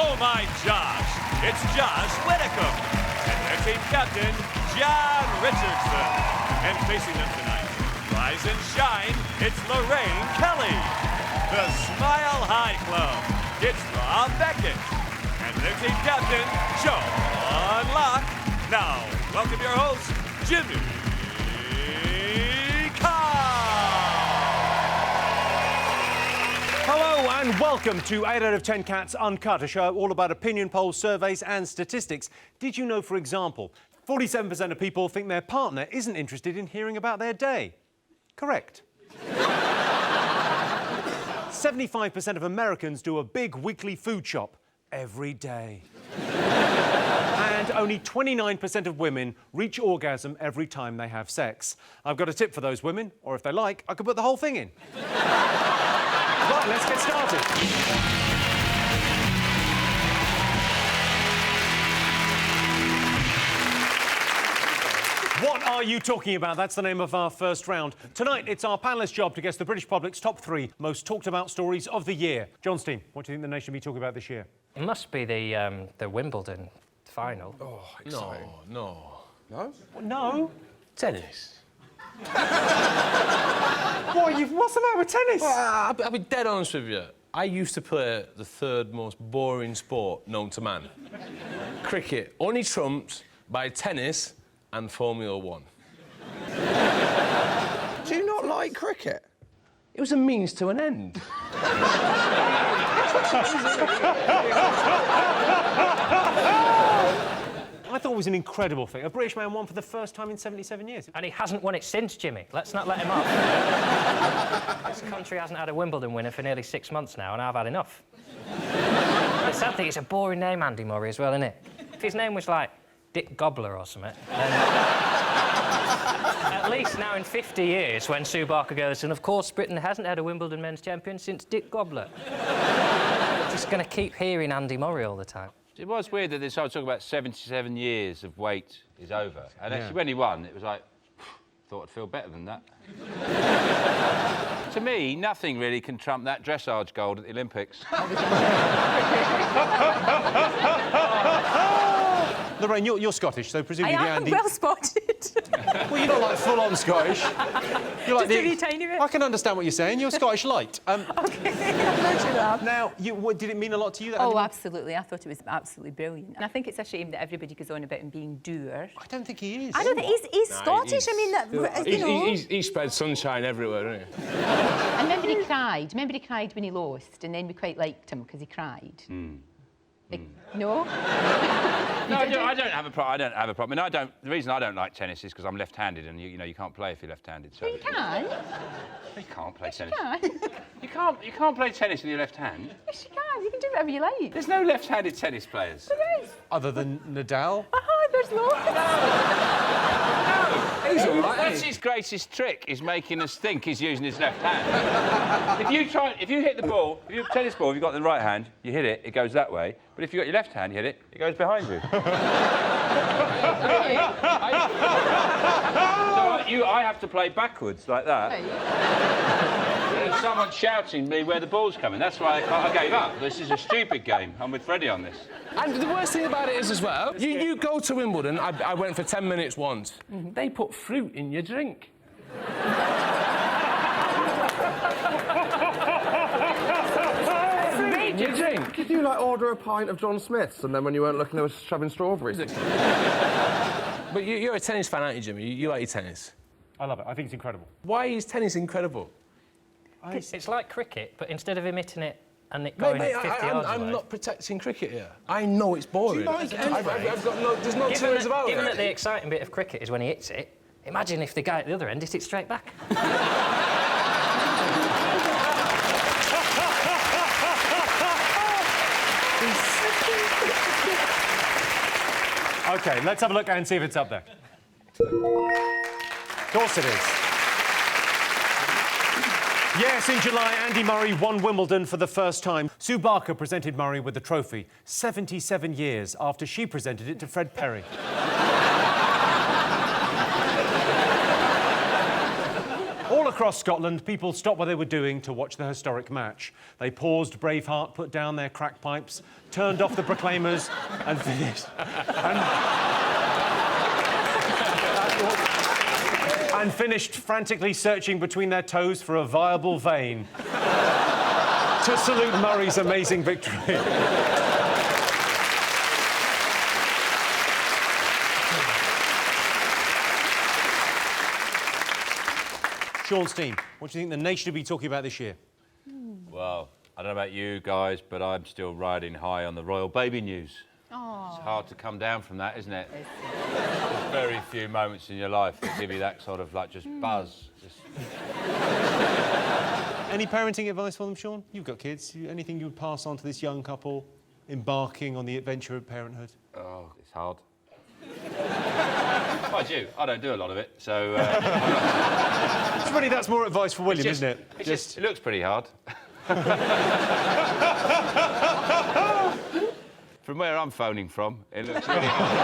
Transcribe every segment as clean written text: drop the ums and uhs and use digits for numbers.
Oh my Josh, it's Josh Widdicombe and their team captain, John Richardson. And facing them tonight, rise and shine, it's Lorraine Kelly. The Smile High Club, it's Rob Beckett. And their team captain, John Locke. Now, welcome your host, Jimmy Carr. Hello and welcome to 8 out of 10 Cats Uncut, a show all about opinion polls, surveys and statistics. Did you know, for example, 47% of people think their partner isn't interested in hearing about their day? Correct. 75% of Americans do a big weekly food shop every day. And only 29% of women reach orgasm every time they have sex. I've got a tip for those women, or if they like, I could put the whole thing in. Right, let's get started. What are you talking about? That's the name of our first round. Tonight, it's our panellists' job to guess the British public's top 3 most talked about stories of the year. John Steen, what do you think the nation will be talking about this year? It must be the Wimbledon final. Oh, exciting. No. No? No. Tennis. What's the matter with tennis? Well, I'll be dead honest with you. I used to play the third most boring sport known to man. Cricket, only trumped by tennis and Formula 1. Do you not like cricket? It was a means to an end. I thought it was an incredible thing. A British man won for the first time in 77 years. And he hasn't won it since, Jimmy. Let's not let him off. This country hasn't had a Wimbledon winner for nearly 6 months now, and I've had enough. The sad thing, it's a boring name, Andy Murray, as well, isn't it? If his name was, like, Dick Gobbler or something, then... At least now in 50 years, when Sue Barker goes, and of course Britain hasn't had a Wimbledon men's champion since Dick Gobbler. Just going to keep hearing Andy Murray all the time. It was weird that they started talking about 77 years of wait is over. And actually, when he won, it was like, thought I'd feel better than that. To me, nothing really can trump that dressage gold at the Olympics. Lorraine, you're Scottish, so presumably I am Andy... well spotted. Well, you're not like full-on Scottish. You're like Just a wee tiny bit. I can understand what you're saying. You're Scottish light. OK, I'm glad you laughed. Now, did it mean a lot to you? That Oh, Andy... absolutely. I thought it was absolutely brilliant. And I think it's a shame that everybody goes on about him being dour. I don't think he is. I don't think he's Scottish. I mean, you know. He spread sunshine everywhere, doesn't he? And remember he cried. Remember he cried when he lost, and then we quite liked him because he cried. No? No, I don't have a problem. I don't have a problem. I mean, the reason I don't like tennis is because I'm left-handed, and you know you can't play if you're left-handed. So You can. you can't play tennis. You can. You can't play tennis with your left hand. Yes, you can. You can do whatever you like. There's no left-handed tennis players. There is. Other than Nadal? There's loads. He's all right. That's his greatest trick, is making us think he's using his left hand. if you hit the ball, if you have a tennis ball, if you've got the right hand, you hit it, it goes that way. But if you've got your left hand, you hit it, it goes behind you. I have to play backwards like that. There's someone shouting me where the ball's coming. That's why I gave up. This is a stupid game. I'm with Freddie on this. And the worst thing about it is, as well, you go to Wimbledon, I went for 10 minutes once. They put fruit in your drink. Fruit in your drink? Did you, like, order a pint of John Smith's, and then when you weren't looking, they were shoving strawberries? But you're a tennis fan, aren't you, Jimmy? You like your tennis. I love it. I think it's incredible. Why is tennis incredible? It's like cricket, but instead of him hitting it and it going at 50 yards I'm away... not protecting cricket here. I know it's boring. Do you like I've got no... There's no two ways about it. Given that the exciting bit of cricket is when he hits it, imagine if the guy at the other end hit it straight back. OK, let's have a look and see if it's up there. Of course it is. Yes, in July, Andy Murray won Wimbledon for the first time. Sue Barker presented Murray with the trophy 77 years after she presented it to Fred Perry. All across across Scotland, people stopped what they were doing to watch the historic match. They paused Braveheart, put down their crack pipes, turned off the Proclaimers and finished... and finished frantically searching between their toes for a viable vein to salute Murray's amazing victory. Sean's team, what do you think the nation will be talking about this year? Well, I don't know about you guys, but I'm still riding high on the royal baby news. Oh. It's hard to come down from that, isn't it? There's very few moments in your life that give you that sort of, like, just buzz. Any parenting advice for them, Sean? You've got kids. Anything you would pass on to this young couple embarking on the adventure of parenthood? Oh, it's hard. Mind you, I don't do a lot of it, so... It's really, that's more advice for William, isn't it? It looks pretty hard. From where I'm phoning from, it looks really hard.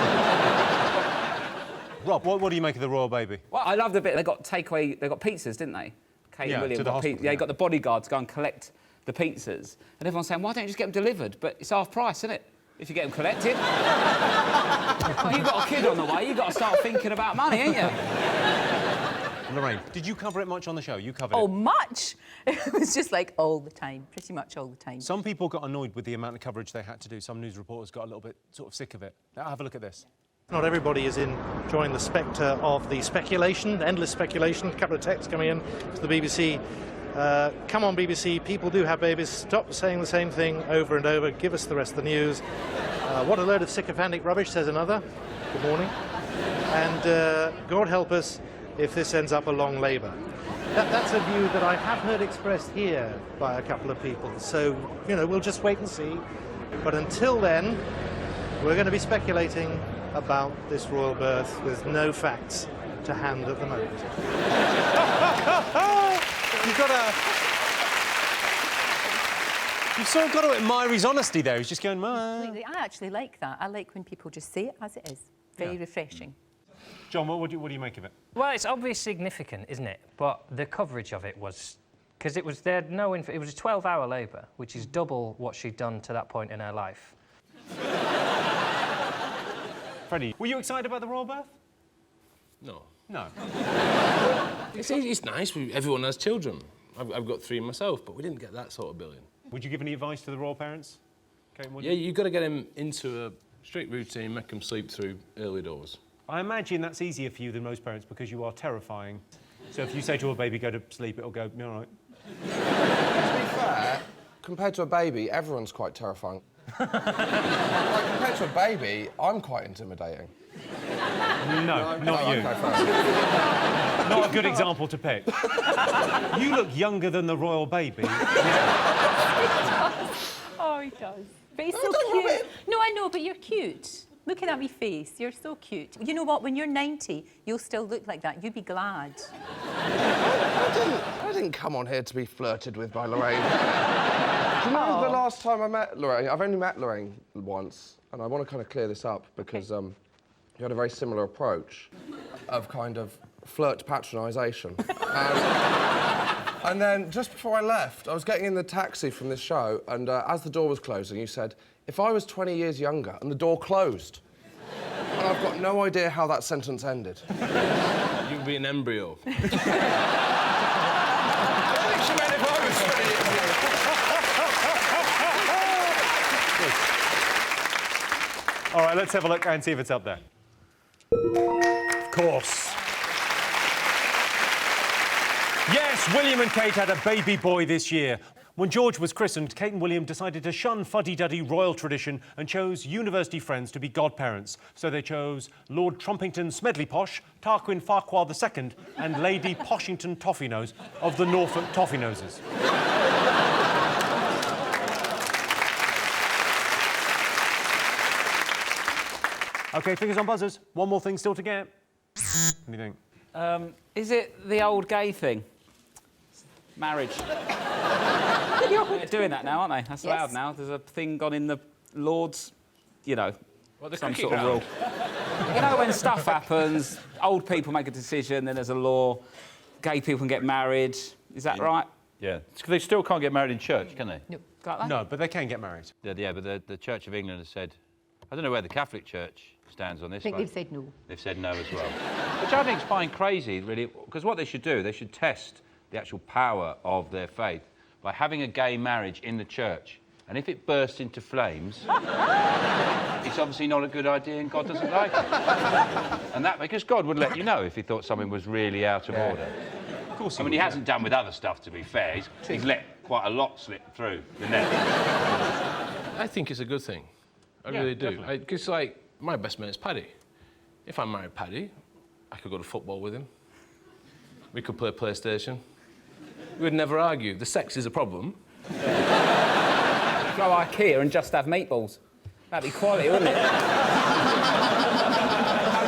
Rob, what do you make of the royal baby? Well, I love the bit they got takeaway. They got pizzas, didn't they? Kate Yeah, and William to the got hospital, yeah, you got the bodyguard to go and collect the pizzas, and everyone's saying, "Why don't you just get them delivered?" But it's half price, isn't it? If you get them collected. Well, you've got a kid on the way. You've got to start thinking about money, ain't you? Lorraine, did you cover it much on the show? You covered Oh, it. much? It was just like all the time, pretty much all the time. Some people got annoyed with the amount of coverage they had to do. Some news reporters got a little bit sort of sick of it. Now, have a look at this. Not everybody is enjoying the spectre of the speculation, endless speculation. A couple of texts coming in to the BBC. Come on, BBC, people do have babies. Stop saying the same thing over and over. Give us the rest of the news. What a load of sycophantic rubbish, says another. Good morning. And God help us if this ends up a long labour. That's a view that I have heard expressed here by a couple of people. So, you know, we'll just wait and see. But until then, we're going to be speculating about this royal birth with no facts to hand at the moment. You've sort of got to admire his honesty there. He's just going, Completely. I actually like that. I like when people just say it as it is. Very refreshing. John, what do you make of it? Well, it's obviously significant, isn't it? But the coverage of it was... Because it was there, it was a 12-hour labour, which is double what she'd done to that point in her life. Freddie, were you excited about the royal birth? No. No. It's nice. Everyone has children. I've got 3 myself, but we didn't get that sort of billion. Would you give any advice to the royal parents? Kate, Yeah, you've got to get him into a strict routine, make him sleep through early doors. I imagine that's easier for you than most parents because you are terrifying. So if you say to a baby, go to sleep, it'll go, all right. To be fair, compared to a baby, everyone's quite terrifying. Like, compared to a baby, I'm quite intimidating. No, not you. Okay, fair. Not a good example to pick. You look younger than the royal baby. Oh, he does. But he's so cute. No, I know, but you're cute. Looking at me face, you're so cute. You know what? When you're 90, you'll still look like that. You'd be glad. I didn't come on here to be flirted with by Lorraine. Do you know the last time I met Lorraine? I've only met Lorraine once, and I want to kind of clear this up because you had a very similar approach of kind of flirt patronisation. And then just before I left, I was getting in the taxi from this show, and as the door was closing, you said, if I was 20 years younger, and the door closed. And I've got no idea how that sentence ended. You'd be an embryo. I think she meant if I was 20 years younger. All right, let's have a look and see if it's up there. Of course. Yes, William and Kate had a baby boy this year. When George was christened, Kate and William decided to shun fuddy-duddy royal tradition and chose university friends to be godparents. So they chose Lord Trumpington Smedleyposh, Tarquin Farquhar II and Lady Poshington Toffeenose of the Norfolk Toffeenoses. OK, fingers on buzzers. One more thing still to get. What do you think? Is it the old gay thing? Marriage. They're doing that now, aren't they? That's allowed now. There's a thing gone in the Lords, you know, some sort of rule. You know, when stuff happens, old people make a decision, then there's a law. gay people can get married. Is that right? Yeah. They still can't get married in church, can they? No. Can't they? No, but they can get married. Yeah, but the Church of England has said... I don't know where the Catholic Church stands on this. I think but they've said no. They've said no as well. Which I think is fine crazy, really, because what they should do, they should test the actual power of their faith by having a gay marriage in the church. And if it bursts into flames, it's obviously not a good idea and God doesn't like it. And that, because God would let you know if he thought something was really out of order. Of course I mean, he hasn't done with other stuff, to be fair. He's let quite a lot slip through the net. I think it's a good thing. I really do. Definitely. Because, like, my best mate is Paddy. If I married Paddy, I could go to football with him. We could play PlayStation. We would never argue. The sex is a problem. Go IKEA and just have meatballs. That'd be quality, wouldn't it? No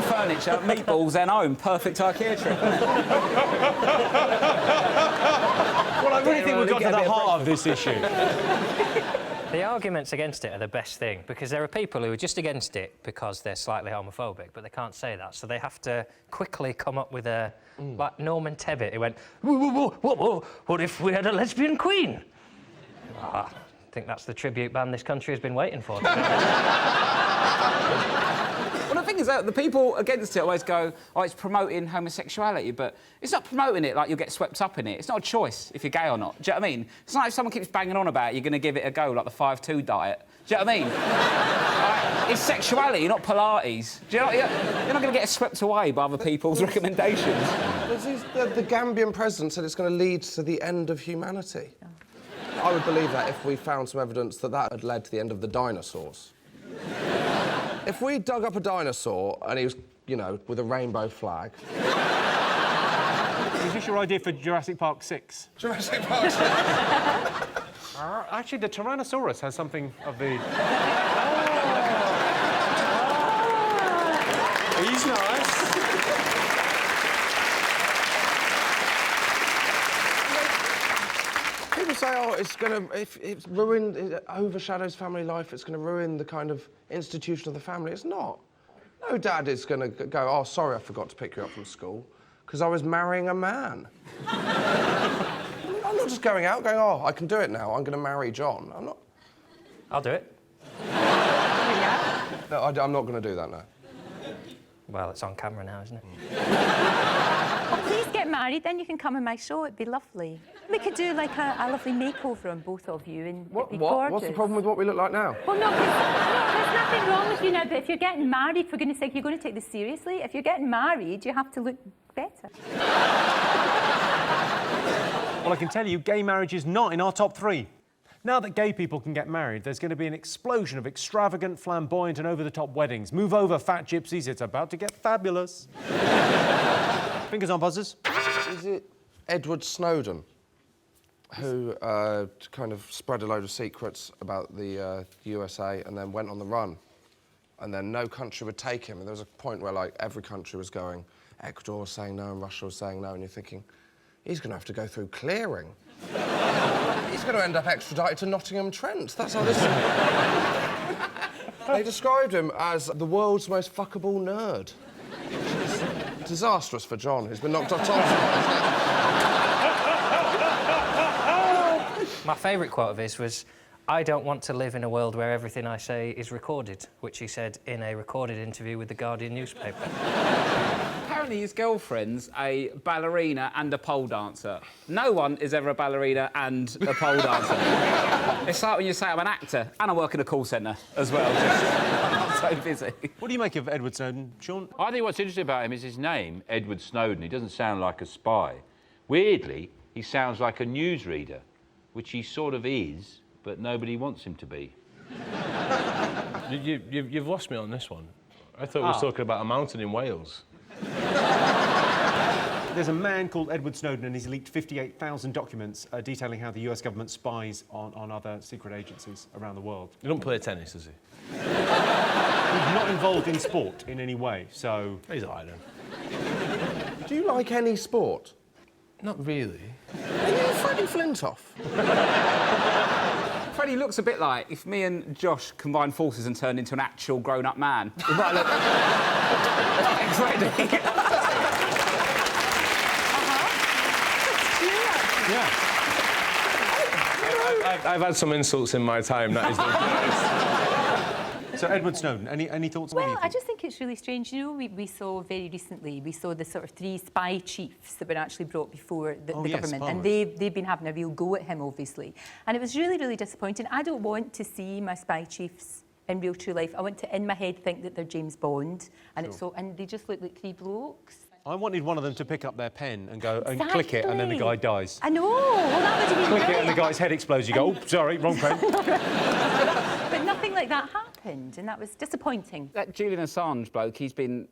furniture, meatballs, then home. Perfect IKEA trip, wouldn't it? Well, I really think we've got to the heart of this issue. The arguments against it are the best thing, because there are people who are just against it because they're slightly homophobic, but they can't say that, so they have to quickly come up with a... Like Norman Tebbit, who went, what if we had a lesbian queen? I think that's the tribute band this country has been waiting for. Well, the thing is that the people against it always go, oh, it's promoting homosexuality, but it's not promoting it like you'll get swept up in it. It's not a choice if you're gay or not. Do you know what I mean? It's not like if someone keeps banging on about it, you're going to give it a go, like the 5-2 diet. Do you know what I mean? Like, it's sexuality, not Pilates. Do you know, you're not going to get swept away by other people's recommendations. The Gambian president said it's going to lead to the end of humanity. I would believe that if we found some evidence that that had led to the end of the dinosaurs. If we dug up a dinosaur and he was, you know, with a rainbow flag... Is this your idea for Jurassic Park 6? Jurassic Park 6? Actually, the Tyrannosaurus has something of the... He's nice. People say, oh, it's going to... If it's ruined, it overshadows family life, it's going to ruin the kind of institution of the family. It's not. No dad is going to go, oh, sorry, I forgot to pick you up from school, because I was marrying a man. I'm not just going out, going, oh, I can do it now, I'm going to marry John. I'm not... I'll do it. No, I'm not going to do that now. Well, it's on camera now, isn't it? Oh, please get married, then you can come on my show. It'd be lovely. We could do like a lovely makeover on both of you, and it'd be gorgeous. What's the problem with what we look like now? Well, no, there's nothing wrong with you now, but if you're getting married, for goodness sake, you're going to take this seriously. If you're getting married, you have to look better. Well, I can tell you, gay marriage is not in our top 3. Now that gay people can get married, there's going to be an explosion of extravagant, flamboyant and over-the-top weddings. Move over, fat gypsies, it's about to get fabulous. Fingers on buzzers. Is it Edward Snowden who kind of spread a load of secrets about the USA and then went on the run? And then no country would take him. And there was a point where, like, every country was going, Ecuador was saying no and Russia was saying no, and you're thinking, he's going to have to go through clearing. He's going to end up extradited to Nottingham-Trent. That's how this... They described him as the world's most fuckable nerd. Disastrous for John, who's been knocked off tonsils. My favourite quote of his was, I don't want to live in a world where everything I say is recorded, which he said in a recorded interview with the Guardian newspaper. Apparently his girlfriend's a ballerina and a pole dancer. No one is ever a ballerina and a pole dancer. It's like when you say I'm an actor and I work in a call centre as well. I'm so busy. What do you make of Edward Snowden, Sean? I think what's interesting about him is his name, Edward Snowden. He doesn't sound like a spy. Weirdly, he sounds like a newsreader, which he sort of is, but nobody wants him to be. You've lost me on this one. I thought we were talking about a mountain in Wales. There's a man called Edward Snowden and he's leaked 58,000 documents detailing how the US government spies on other secret agencies around the world. He don't play tennis, does he? He's not involved in sport in any way, so... He's all right, then. Do you like any sport? Not really. Are you Freddie Flintoff? Freddie looks a bit like if me and Josh combined forces and turned into an actual grown-up man. He might look like Freddie. Yeah. I've had some insults in my time, that is the worst. So, Edward Snowden, any thoughts on Well, anything? I just think it's really strange. You know, we saw very recently, we saw the sort of 3 spy chiefs that were actually brought before the yes, government. And Parliament. they've been having a real go at him, obviously. And it was really, really disappointing. I don't want to see my spy chiefs in real true life. I want to, in my head, think that they're James Bond. And it's so, and they just look like 3 blokes. I wanted one of them to pick up their pen and go and click it, and then the guy dies. I know. Well, that would have been Click it, and the brilliant. guy's head explodes. You go, oh, sorry, wrong pen. But nothing like that happened, and that was disappointing. That Julian Assange bloke, he's been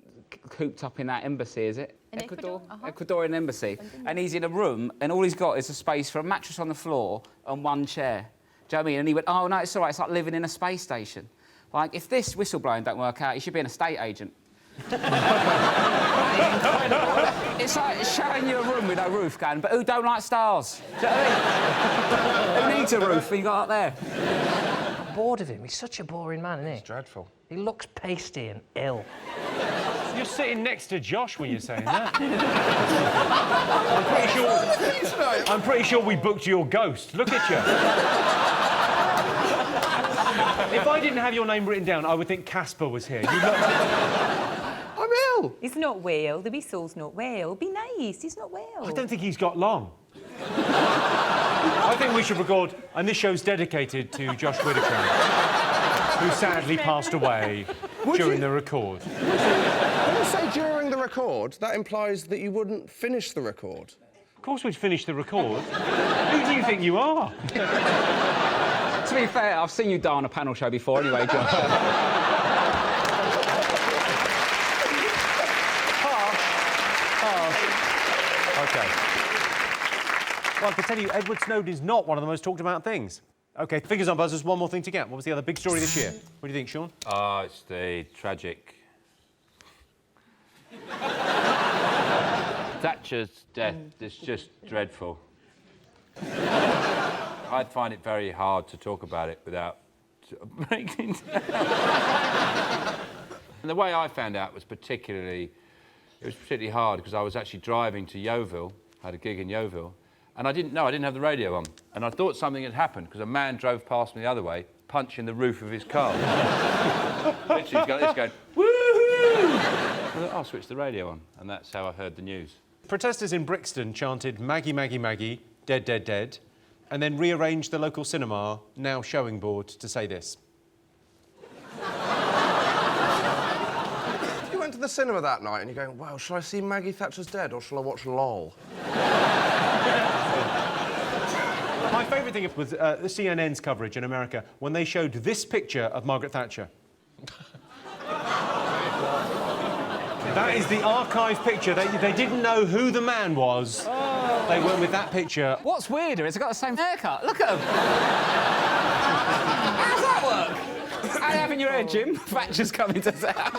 cooped up in that embassy, is it? In Ecuador? Uh-huh. Ecuadorian embassy. And he's in a room, and all he's got is a space for a mattress on the floor and 1 chair. Do you know what I mean? And he went, oh, no, it's all right, it's like living in a space station. Like, if this whistleblowing don't work out, he should be an estate agent. It's like showing you a room with no roof going, but who don't like stars? Do you know what I mean? Who needs a roof when you got up there? I'm bored of him. He's such a boring man, isn't he? It's dreadful. He looks pasty and ill. You're sitting next to Josh when you're saying that. I'm pretty sure we booked your ghost. Look at you. If I didn't have your name written down, I would think Casper was here. You look... I'm ill. He's not well. The wee soul's not well. Be nice. He's not well. I don't think he's got long. I think we should record, and this show's dedicated to Josh Widdicombe, who sadly passed away during the record. When you say during the record, that implies that you wouldn't finish the record. Of course we'd finish the record. Who do you think you are? To be fair, I've seen you die on a panel show before anyway, John. OK. Well, I can tell you, Edward Snowden is not one of the most talked about things. OK, fingers on buzzers, one more thing to get. What was the other big story this year? What do you think, Sean? It's the tragic... Thatcher's death is just dreadful. I find it very hard to talk about it without breaking down. And the way I found out was particularly hard because I was actually driving to Yeovil, I had a gig in Yeovil, and I didn't have the radio on. And I thought something had happened because a man drove past me the other way, punching the roof of his car. Literally, he's got this going, woohoo! I thought, I'll switch the radio on, and that's how I heard the news. Protesters in Brixton chanted Maggie, Maggie, Maggie, dead, dead, dead, and then rearranged the local cinema, now showing board, to say this. If you went to the cinema that night and you're going, well, shall I see Maggie Thatcher's dead or shall I watch LOL? My favourite thing was the CNN's coverage in America when they showed this picture of Margaret Thatcher. That is the archived picture. They didn't know who the man was. Oh. They went with that picture. What's weirder is I've got the same haircut. Look at him. How does that work? How are you having your hair, Jim? Thatcher's coming to town.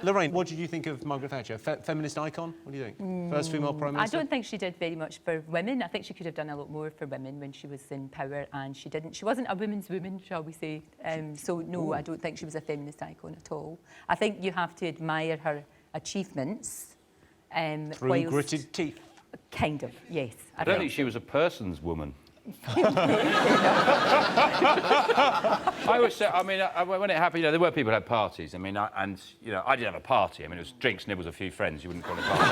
Lorraine, what did you think of Margaret Thatcher? Feminist icon? What do you think? First female Prime I Minister? don't think she did very much for women. I think she could have done a lot more for women when she was in power, and she didn't. She wasn't a woman's woman, shall we say. So, no, I don't think she was a feminist icon at all. I think you have to admire her achievements. Through whilst... gritted teeth. Kind of, yes. I don't think she was a person's woman. I always say, I mean, when it happened, you know, there were people who had parties. I mean, I didn't have a party. I mean, it was drinks, nibbles, a few friends. You wouldn't call it a party.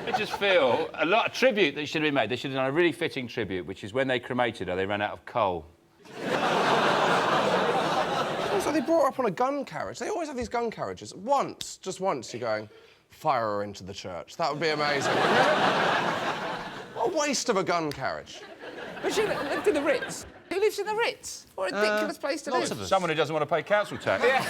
I just feel a lot of tribute that should have been made. They should have done a really fitting tribute, which is when they cremated her, they ran out of coal. Also, they brought her up on a gun carriage. They always have these gun carriages. Just once, you're going, fire her into the church. That would be amazing, wouldn't it? What a waste of a gun carriage. But she lived in the Ritz. Who lives in the Ritz? What a ridiculous place to live. Someone who doesn't want to pay council tax. Yeah.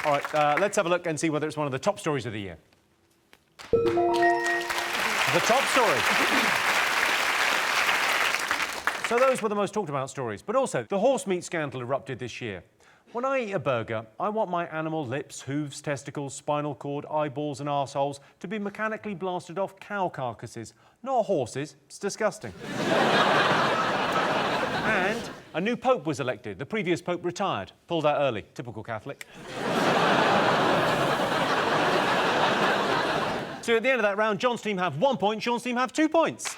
All right, let's have a look and see whether it's one of the top stories of the year. The top story. So those were the most talked about stories. But also, the horse meat scandal erupted this year. When I eat a burger, I want my animal lips, hooves, testicles, spinal cord, eyeballs and arseholes to be mechanically blasted off cow carcasses, not horses. It's disgusting. And a new pope was elected. The previous pope retired. Pulled out early. Typical Catholic. So at the end of that round, John's team have 1 point, Sean's team have 2 points.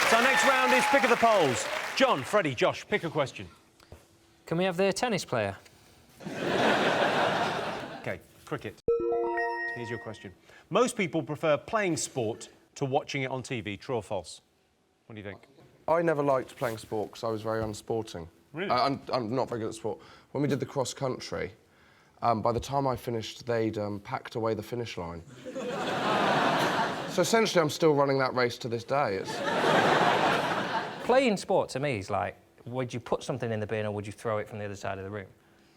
So our next round is pick of the polls. John, Freddie, Josh, pick a question. Can we have the tennis player? OK, cricket. Here's your question. Most people prefer playing sport to watching it on TV. True or false? What do you think? I never liked playing sport because I was very unsporting. Really? I'm not very good at sport. When we did the cross-country, by the time I finished, they'd packed away the finish line. So essentially, I'm still running that race to this day. Playing sport to me is like, would you put something in the bin or would you throw it from the other side of the room?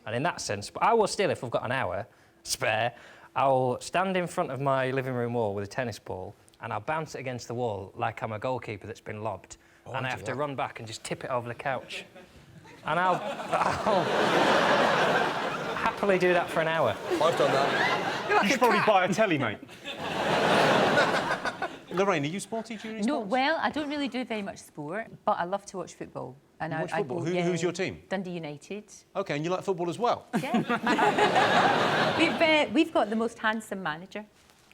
And in that sense, but I will still, if we've got an hour spare, I'll stand in front of my living room wall with a tennis ball and I'll bounce it against the wall like I'm a goalkeeper that's been lobbed. And I have to run back and just tip it over the couch. And I'll happily do that for an hour. I've done that. You should probably buy a telly, mate. Lorraine, are you sporty during No, sports? well, I don't really do very much sport, but I love to watch football. And You watch football? Who's your team? Dundee United. OK, and you like football as well? Yeah. We've got the most handsome manager.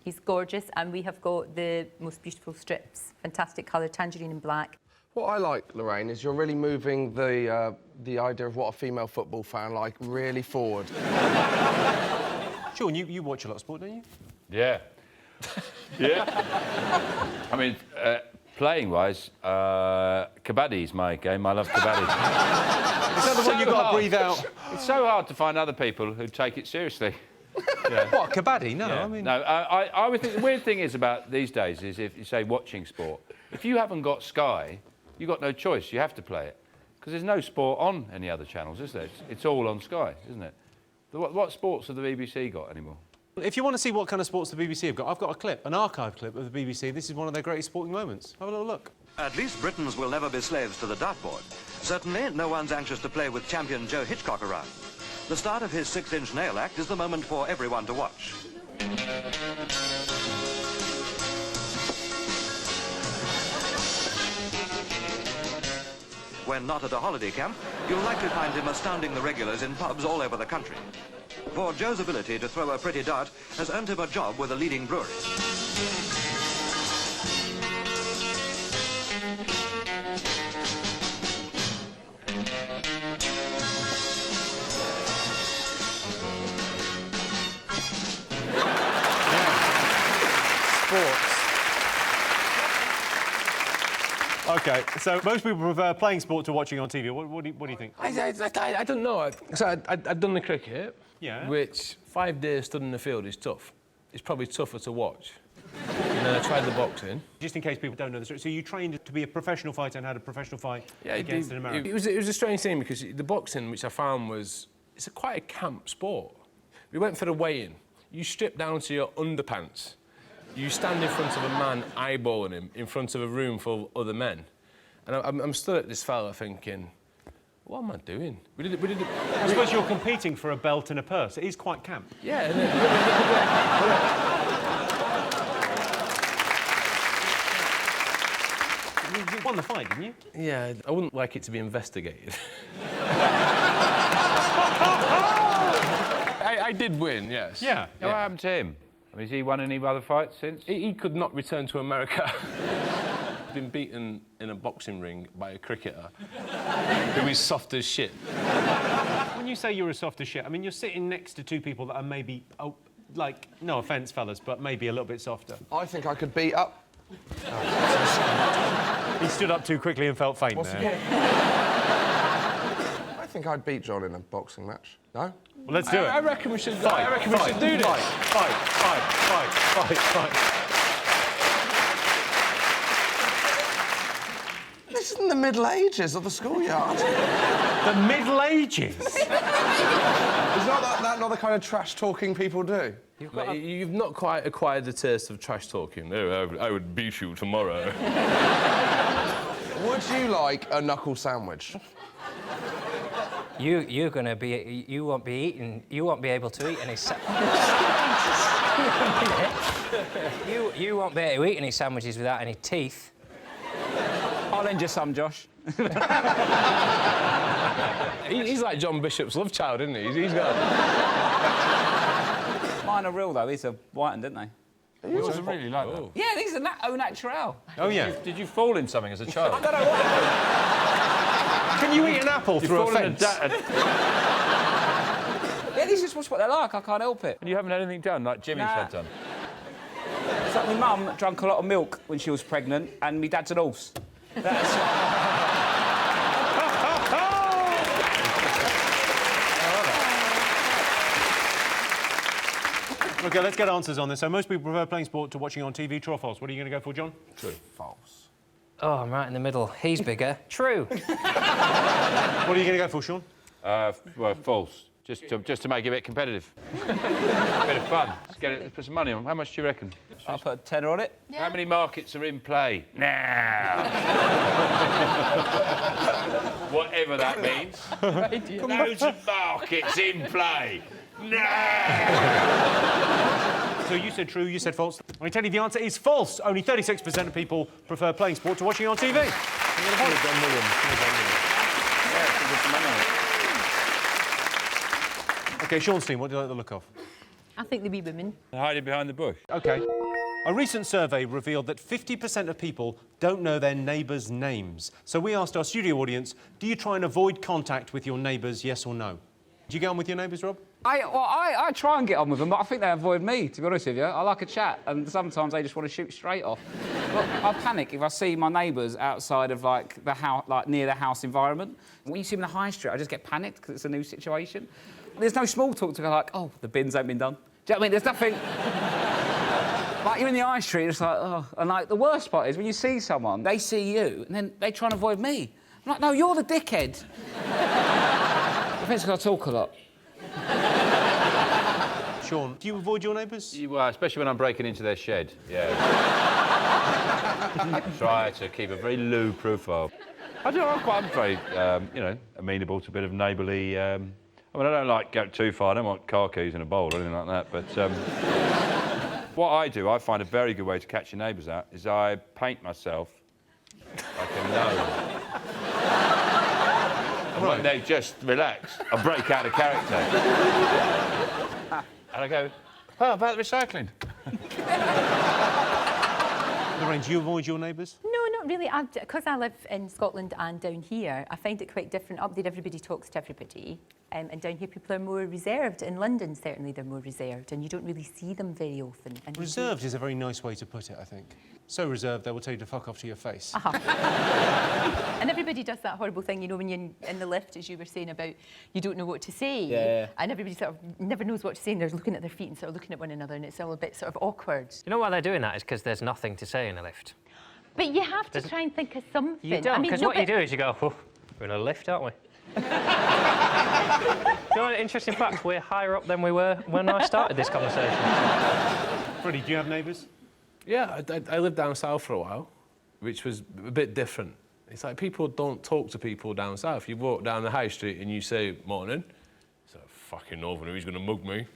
He's gorgeous, and we have got the most beautiful strips. Fantastic colour, tangerine and black. What I like, Lorraine, is you're really moving the idea of what a female football fan like really forward. Sean, you watch a lot of sport, don't you? Yeah. Yeah. I mean, playing-wise, kabaddi's my game. I love kabaddi. Is that the one you've got to breathe out? It's so hard to find other people who take it seriously. Yeah. What, kabaddi? No, Yeah. I mean... No, I would think the weird thing is about these days is if you say watching sport, if you haven't got Sky, you've got no choice. You have to play it. Because there's no sport on any other channels, is there? It's all on Sky, isn't it? What sports have the BBC got anymore? If you want to see what kind of sports the BBC have got, I've got a clip, an archive clip of the BBC. This is one of their greatest sporting moments. Have a little look. At least Britons will never be slaves to the dartboard. Certainly, no one's anxious to play with champion Joe Hitchcock around. The start of his 6-inch nail act is the moment for everyone to watch. When not at a holiday camp, you'll likely find him astounding the regulars in pubs all over the country. For Joe's ability to throw a pretty dart has earned him a job with a leading brewery. Sports. OK, so most people prefer playing sport to watching on TV. What do you think? I don't know. I've done the cricket, Yeah. which 5 days stood in the field is tough. It's probably tougher to watch. And then I tried the boxing. Just in case people don't know the story, so you trained to be a professional fighter and had a professional fight against an American? It was a strange thing because the boxing, which I found was... It's quite a camp sport. We went for the weigh-in. You strip down to your underpants. You stand in front of a man eyeballing him in front of a room full of other men. And I'm stood at this fella thinking, what am I doing? We did it. I suppose you're competing for a belt and a purse. It is quite camp. Yeah. You won the fight, didn't you? Yeah, I wouldn't like it to be investigated. I did win, yes. Yeah. What happened to him? I mean, has he won any other fights since? He could not return to America. He's been beaten in a boxing ring by a cricketer who is soft as shit. When you say you're as soft as shit, I mean, you're sitting next to two people that are maybe, like, no offence, fellas, but maybe a little bit softer. I think I could beat up. He stood up too quickly and felt faint there. I think I'd beat John in a boxing match. No? Well, let's do it. I reckon we should. Fight, I reckon we should do this. Fight. This isn't the Middle Ages or the schoolyard. The Middle Ages? Is that not the kind of trash-talking people do? You've not quite acquired the taste of trash talking. No, I would beat you tomorrow. Would you like a knuckle sandwich? You won't be able to eat any you won't be able to eat any sandwiches without any teeth. I'll lend you some, Josh. He's like John Bishop's love child, isn't he? He's got... Mine are real, though. These are whitened, didn't they? Yours are really like that. Yeah, these are au naturel. Oh, yeah. Did you fall in something as a child? I don't know what happened. Can you eat an apple through a fence? Yeah, these are just what they're like. I can't help it. And you haven't had anything done, like Jimmy's had done? It's like my mum drank a lot of milk when she was pregnant, and my dad's an horse. That's... OK, let's get answers on this. So most people prefer playing sport to watching on TV. True or false? What are you going to go for, John? True. False. Oh, I'm right in the middle. He's bigger. True. What are you going to go for, Sean? Well, false. Just to make it a bit competitive. A bit of fun. Let's put some money on. How much do you reckon? I'll put a tenner on it. Yeah. How many markets are in play? Now. Whatever that means. Loads of markets in play. Now. So you said true, you said false. I tell you the answer is false. Only 36% of people prefer playing sport to watching on TV. OK, Sean's team, what do you like the look of? I think the wee women. Hiding behind the bush. OK. A recent survey revealed that 50% of people don't know their neighbours' names. So we asked our studio audience, do you try and avoid contact with your neighbours, yes or no? Do you get on with your neighbours, Rob? I try and get on with them, but I think they avoid me, to be honest with you. I like a chat, and sometimes they just want to shoot straight off. Look, I panic if I see my neighbours outside of, like, the house, like, near the house environment. When you see them in the high street, I just get panicked because it's a new situation. There's no small talk to go like, oh, the bins ain't been done. Do you know what I mean? There's nothing... Like, you're in the high street, it's like, oh... And, like, the worst part is when you see someone, they see you, and then they try and avoid me. I'm like, no, you're the dickhead. I think I talk a lot. Sean, do you avoid your neighbours? Well, especially when I'm breaking into their shed, yeah. Try to keep a very low profile. I'm very, you know, amenable to a bit of neighbourly... I mean, I don't like go too far. I don't want car keys in a bowl or anything like that, but... what I do, I find a very good way to catch your neighbours out, is I paint myself like a gnome. And when they just relax, I break out of character. And I go, oh, about the recycling. Lorraine, do you avoid your neighbours? No, not really. Because I live in Scotland and down here, I find it quite different. Up there, everybody talks to everybody. And down here, people are more reserved. In London, certainly, they're more reserved, and you don't really see them very often. And reserved is a very nice way to put it, I think. So reserved, they will tell you to fuck off to your face. And everybody does that horrible thing, you know, when you're in the lift, as you were saying about, you don't know what to say. Yeah. And everybody sort of never knows what to say, and they're looking at their feet and sort of looking at one another, and it's all a bit sort of awkward. You know why they're doing that? Is because there's nothing to say in a lift. But you have to try and think of something. You don't, because what you do is you go, oh, we're in a lift, aren't we? You know, an interesting fact, we're higher up than we were when I started this conversation. Freddie, do you have neighbours? Yeah, I lived down south for a while, which was a bit different. It's like people don't talk to people down south. You walk down the high street and you say, morning. It's like, fucking northerner, he's going to mug me.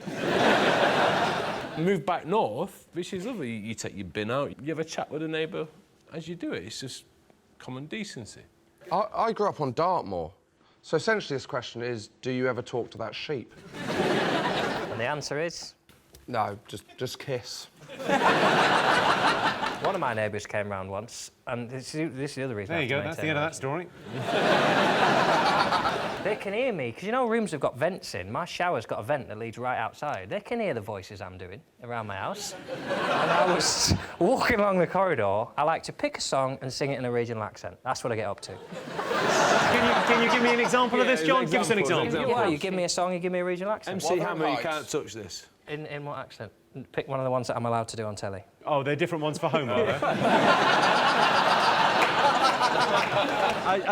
Move back north, which is lovely. You take your bin out, you have a chat with a neighbour as you do it. It's just common decency. I grew up on Dartmoor. So essentially this question is, do you ever talk to that sheep? And the answer is? No, just kiss. One of my neighbours came round once, and this is the other reason. There you go, that's the end of that story. They can hear me, because you know rooms have got vents in. My shower's got a vent that leads right outside. They can hear the voices I'm doing around my house. And I was walking along the corridor. I like to pick a song and sing it in a regional accent. That's what I get up to. Can you give me an example of this, John? Give us an example. Well, you give me a song, you give me a regional accent. MC Hammer, you can't touch this. In what accent? Pick one of the ones that I'm allowed to do on telly. Oh, they're different ones for home, are they?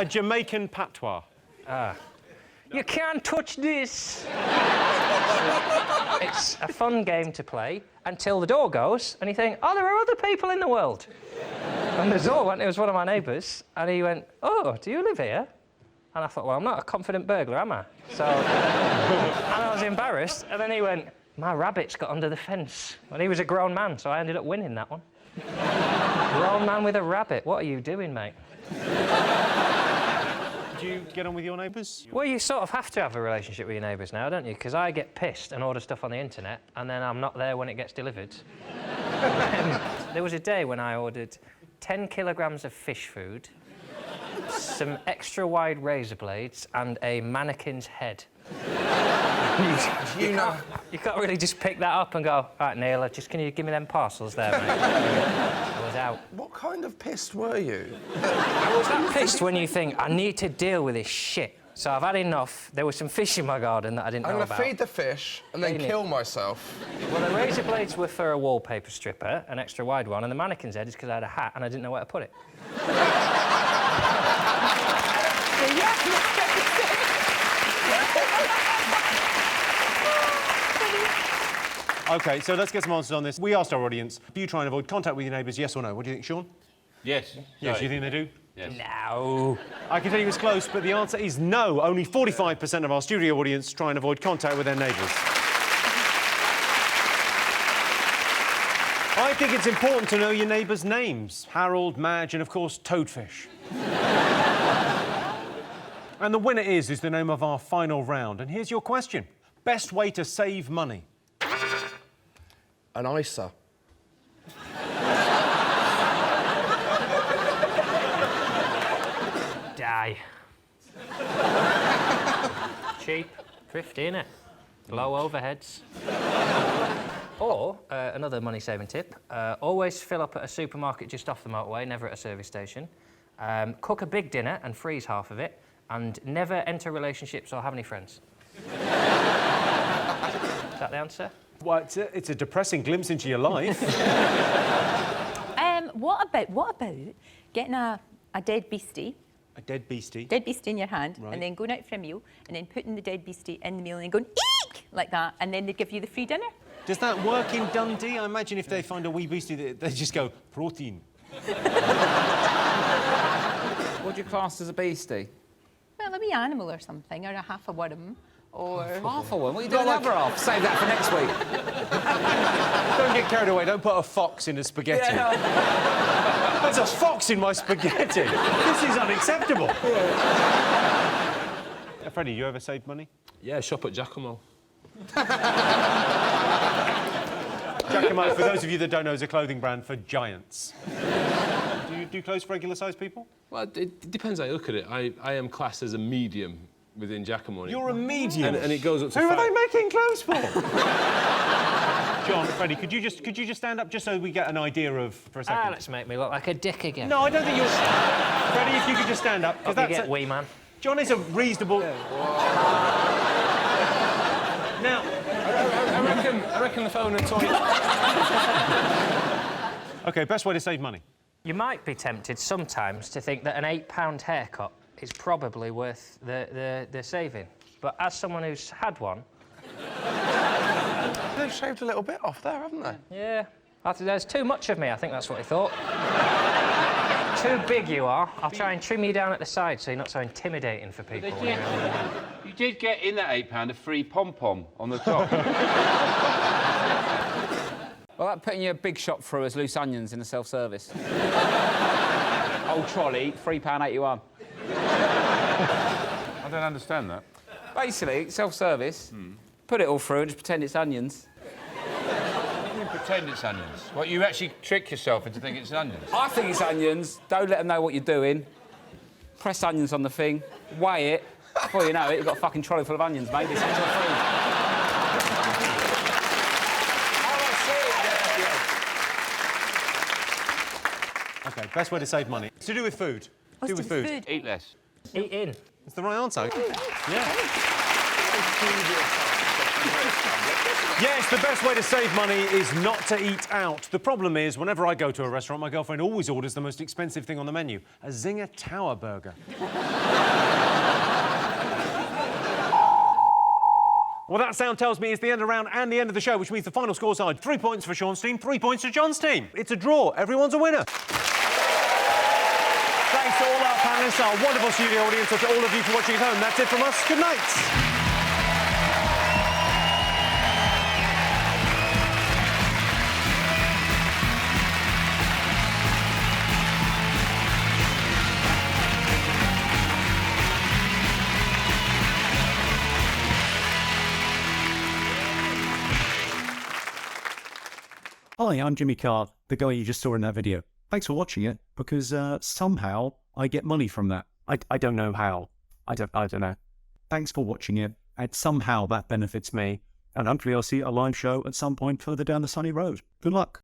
A Jamaican patois. Ah. You can't touch this. It's a fun game to play until the door goes and you think, oh, there are other people in the world. And the door went, it was one of my neighbours, and he went, oh, do you live here? And I thought, well, I'm not a confident burglar, am I? So, and I was embarrassed, and then he went, my rabbit's got under the fence. And he was a grown man, so I ended up winning that one. Grown man with a rabbit, what are you doing, mate? Do you get on with your neighbours? Well, you sort of have to have a relationship with your neighbours now, don't you? Because I get pissed and order stuff on the internet, and then I'm not there when it gets delivered. There was a day when I ordered 10 kilograms of fish food, some extra wide razor blades, and a mannequin's head. You can't really just pick that up and go, right, Neil, can you give me them parcels there, mate? I was out. What kind of pissed were you? I was that pissed when you think, I need to deal with this shit. So I've had enough. There was some fish in my garden that I didn't know about. I'm going to feed the fish and then kill myself. Well, the razor blades were for a wallpaper stripper, an extra wide one, and the mannequin's head is because I had a hat and I didn't know where to put it. OK, so let's get some answers on this. We asked our audience, do you try and avoid contact with your neighbours, yes or no? What do you think, Sean? Yes. Yes, you think they do? Yes. No. I can tell you it's close, but the answer is no. Only 45% of our studio audience try and avoid contact with their neighbours. I think it's important to know your neighbours' names. Harold, Madge, and, of course, Toadfish. And the winner is the name of our final round. And here's your question. Best way to save money? An ISA. Die. Cheap, thrifty, innit? Low overheads. Or, another money-saving tip, always fill up at a supermarket just off the motorway, never at a service station. Cook a big dinner and freeze half of it, and never enter relationships or have any friends. Is that the answer? Well, it's a depressing glimpse into your life. What about getting a dead beastie? A dead beastie? Dead beastie in your hand, Right. and then going out for a meal, and then putting the dead beastie in the meal and then going, eek! Like that, and then they give you the free dinner. Does that work in Dundee? I imagine if they find a wee beastie, they just go, protein. What do you class as a beastie? Well, a wee animal or something, or a half a worm, or... Half a one? What are you doing the other half? Save that for next week. Don't get carried away. Don't put a fox in a spaghetti. Yeah, no. There's a fox in my spaghetti. This is unacceptable. Freddie, you ever saved money? Yeah, shop at Giacomo. Giacomo, for those of you that don't know, is a clothing brand for giants. Do you do clothes for regular-sized people? Well, it depends how you look at it. I am classed as a medium within Giacomo. You're a medium? And it goes up to Who are 5. they making clothes for? John, Freddie, could you just stand up just so we get an idea of, for a second? Let's make me look like a dick again. No, I don't think you're... Freddie, if you could just stand up. Hope you get wee man. John is a reasonable... Now... I reckon the phone and toilet... OK, best way to save money? You might be tempted sometimes to think that an £8 haircut is probably worth the saving. But as someone who's had one... They've shaved a little bit off there, haven't they? Yeah. There's too much of me, I think that's what he thought. Too big you are. I'll try and trim you down at the side so you're not so intimidating for people. You did get in that £8 a free pom-pom on the top. Well, that putting your big shop through as loose onions in a self-service. Old trolley, £3.81. I don't understand that. Basically, self-service, put it all through and just pretend it's onions. You pretend it's onions. What, you actually trick yourself into thinking it's onions? I think it's onions. Don't let them know what you're doing. Press onions on the thing, weigh it. Before you know it, you've got a fucking trolley full of onions, mate. It's extra food. OK, best way to save money. It's to do with food. What's to do with food. Eat less. Eat in. It's the right answer. Yeah. Yes, the best way to save money is not to eat out. The problem is, whenever I go to a restaurant, my girlfriend always orders the most expensive thing on the menu, a Zinger Tower burger. Well, that sound tells me it's the end of the round and the end of the show, which means the final score side, 3 points for Sean's team, 3 points for John's team. It's a draw. Everyone's a winner. Thanks to all our panellists, our wonderful studio audience, and to all of you for watching at home. That's it from us. Good night. Hi, I'm Jimmy Carr, the guy you just saw in that video. Thanks for watching it, because somehow I get money from that. I don't know how. I don't know. Thanks for watching it, and somehow that benefits me. And hopefully I'll see a live show at some point further down the sunny road. Good luck.